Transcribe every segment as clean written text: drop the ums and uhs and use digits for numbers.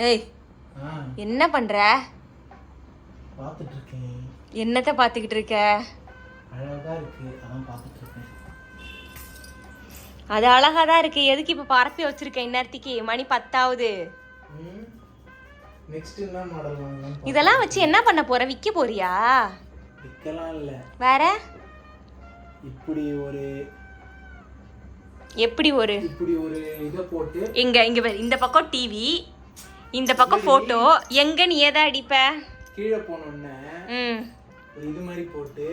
ஏய் என்ன பண்ற? பாத்துட்டு இருக்கேன். என்னத்த பாத்துக்கிட்டு இருக்க? அழகா இருக்கு, அதான் பாத்துட்டு இருக்கேன். அது அழகா தான் இருக்கு. எதுக்கு இப்ப பரப்பி வச்சிருக்க இந்நேரத்துக்கு? மணி 10 நெக்ஸ்ட் என்ன மாடல் வாங்கலாம்? இதெல்லாம் வச்சு என்ன பண்ண போற? விக்க போறியா? விக்கலாம் இல்ல, வேற இப்படி ஒரு இத போட்டு இங்க பாரு. இந்த பக்கம் டிவி, இந்த பக்கம் போட்டோ. எங்க நீ எதை அடிப்ப? கீழே போனோன்னே இது மாதிரி போட்டு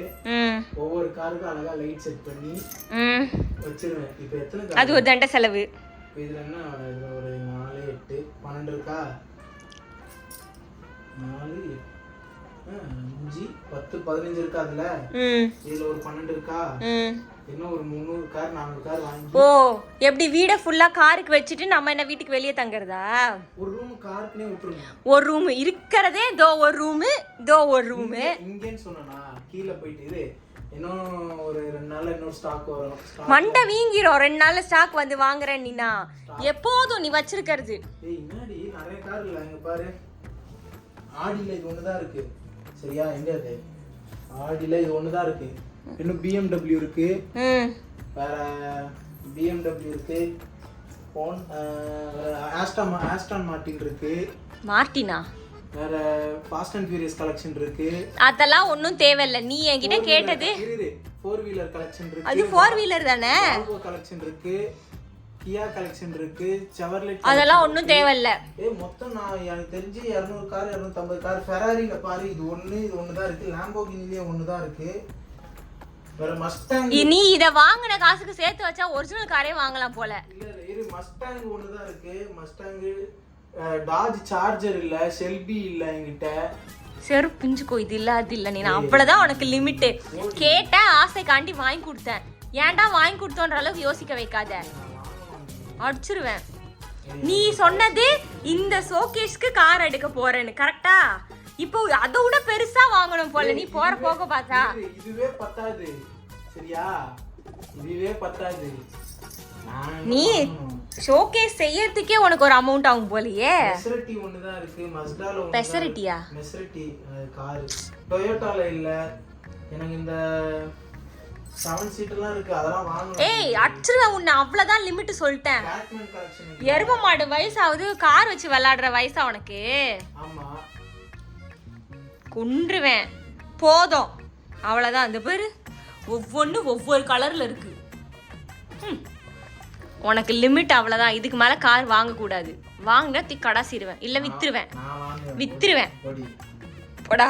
ஒவ்வொரு காருக்கும் அழகா லைட் செட் பண்ணி வச்சிருவேன். இப்போ எத்தனை? அது ஒரு தண்ட செலவு. இதுல என்ன, இதுல ஒரு 4 8 12 இருக்கா? 4 5 10 15 இருக்கா? அதுல இதுல ஒரு 12 இருக்கா? இன்னும் ஒரு 300 கார் 400 கார் வாங்கி. ஓ, எப்படி வீட ஃபுல்லா காருக்கு வச்சிட்டு நம்ம என்ன வீட்டுக்கு வெளியே தங்கறதா? ஒரு ரூம் காருக்குனே விட்டுருங்க. ஒரு ரூம் இருக்கறதே ஒரு ரூம், ஒரு ரூம். இங்கன்னு சொன்னா கீழ போயிட்டு இது இன்னும் ஒரு 2 நாள்ல இன்னொரு ஸ்டாக் வரும். மண்டை வீங்கிரும். 2 நாள்ல ஸ்டாக் வந்து வாங்குறேன் நீனா? எப்போதும் நீ வச்சிருக்கிறது. ஏய் என்னடி, நிறைய கார் இல்ல. இங்க பாரு, ஆடில இது ஒண்ணுதான் இருக்கு. சரியா? எங்க அது? ஆடில இது ஒண்ணுதான் இருக்கு. இன்னும் BMW இருக்கு, வேற BMW இருக்கு, ஆஸ்டன் மார்டின் இருக்கு. மார்டினா? வேற ஃபாஸ்ட் அண்ட் ஃபியூரியஸ் கலெக்ஷன் இருக்கு. அதெல்லாம் ஒண்ணும் தேவையில்லை. நீ என்கிட்ட கேட்டது 4 வீலர் கலெக்ஷன் இருக்கு. அது 4 வீலர் தானே? வால்வோ கலெக்ஷன் இருக்கு, கியா கலெக்ஷன் இருக்கு, செவர்லெட். அதெல்லாம் ஒண்ணும் தேவையில்லை. மொத்தம் நான் எனக்கு தெரிஞ்சு 200 கார் 250 கார். ஃபெராரில பாரு, இது ஒண்ணு தான் இருக்கு. லாம்போகினிலே ஒண்ணு தான் இருக்கு. வேற மஸ்டாங். நீ இத வாங்குன காசுக்கு சேர்த்து வச்சா ஒரிஜினல் காரே வாங்கலாம் போல. இல்ல இரு, மஸ்டாங் ஒண்ணு தான் இருக்கு. மஸ்டாங், டாஜ் சார்ஜர் இல்ல, ஷெல்பி இல்ல என்கிட்ட. செரு பிஞ்சுக்கோ. இது இல்ல அது இல்ல. நீ அவ்வளவுதான் உனக்கு லிமிட். கேட்ட ஆசைக்காண்டி வாங்கி கொடுத்தேன். ஏன்டா வாங்கி கொடுத்தோன்ற அளவுக்கு யோசிக்க வைக்காத, அடிச்சிருவேன். நீ சொன்னது இந்த ஷோகேஸ்க்கு கார் எடுக்க போறேன்னு, கரெக்டா? இப்போ அதை விட பெருசா வாங்கணும் போல நீ போற போக பார்த்தா. இதுவே பத்தாது. சரியா? இதுவே பத்தாது. நீ ஷோகேஸ் செய்யறதுக்கே உனக்கு ஒரு அமௌண்ட் ஆகும் போலயே. மெசரிட்டி ஒன்னு தான் இருக்கு. மஸ்டால ஒன்னு. மெசரிட்டியா? மெசரிட்டி கார். டொயோட்டால இல்ல. எனக்கு இந்த 7 சீட்டர்லாம் இருக்கு, அதெல்லாம் வாங்கணும். ஏய் அடிச்சிருவேன் உன்னை. அவ்வளவுதான் லிமிட் சொல்லிட்டேன். Batman collection. எரும மாடு வயசாவது கார் வச்சு விளையாடுற வயசா உனக்கு? ஆமா. கொன்றுவேன். போதும், அவ்வளவுதான். அந்த பேரு ஒவ்வொன்று ஒவ்வொரு கலர்ல இருக்கு. உனக்கு லிமிட் அவ்வளவுதான். இதுக்கு மேல கார் வாங்க கூடாது. வாங்கினா கடாசிடுவேன், இல்ல வித்துருவேன். போடா.